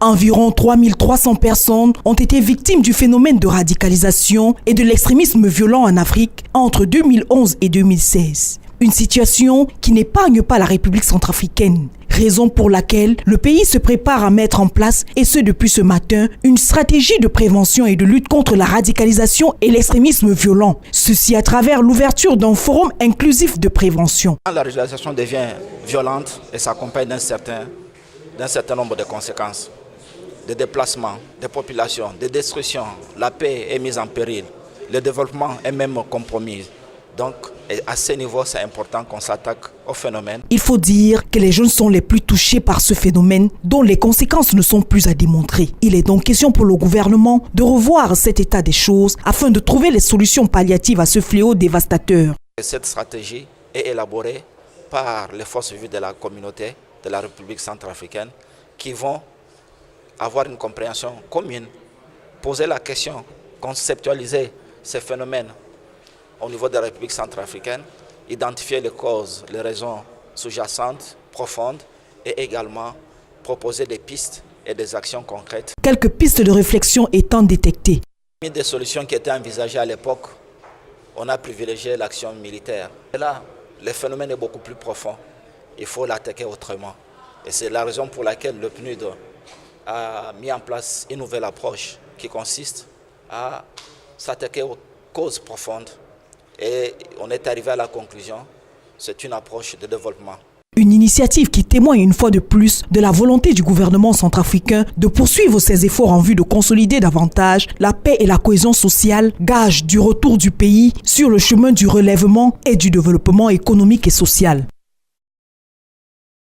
Environ 3300 personnes ont été victimes du phénomène de radicalisation et de l'extrémisme violent en Afrique entre 2011 et 2016. Une situation qui n'épargne pas la République centrafricaine. Raison pour laquelle le pays se prépare à mettre en place, et ce depuis ce matin, une stratégie de prévention et de lutte contre la radicalisation et l'extrémisme violent. Ceci à travers l'ouverture d'un forum inclusif de prévention. La radicalisation devient violente et s'accompagne d'un certain nombre de conséquences. Des déplacements, des populations, des destructions, la paix est mise en péril, le développement est même compromis. Donc, à ce niveau, c'est important qu'on s'attaque au phénomène. Il faut dire que les jeunes sont les plus touchés par ce phénomène dont les conséquences ne sont plus à démontrer. Il est donc question pour le gouvernement de revoir cet état des choses afin de trouver les solutions palliatives à ce fléau dévastateur. Cette stratégie est élaborée par les forces vives de la communauté de la République centrafricaine qui vont avoir une compréhension commune, poser la question, conceptualiser ces phénomènes au niveau de la République centrafricaine, identifier les causes, les raisons sous-jacentes, profondes et également proposer des pistes et des actions concrètes. Quelques pistes de réflexion étant détectées. Une des solutions qui étaient envisagées à l'époque, on a privilégié l'action militaire. Et là, le phénomène est beaucoup plus profond. Il faut l'attaquer autrement. Et c'est la raison pour laquelle le PNUD a mis en place une nouvelle approche qui consiste à s'attaquer aux causes profondes. Et on est arrivé à la conclusion, c'est une approche de développement. Une initiative qui témoigne une fois de plus de la volonté du gouvernement centrafricain de poursuivre ses efforts en vue de consolider davantage la paix et la cohésion sociale, gage du retour du pays sur le chemin du relèvement et du développement économique et social.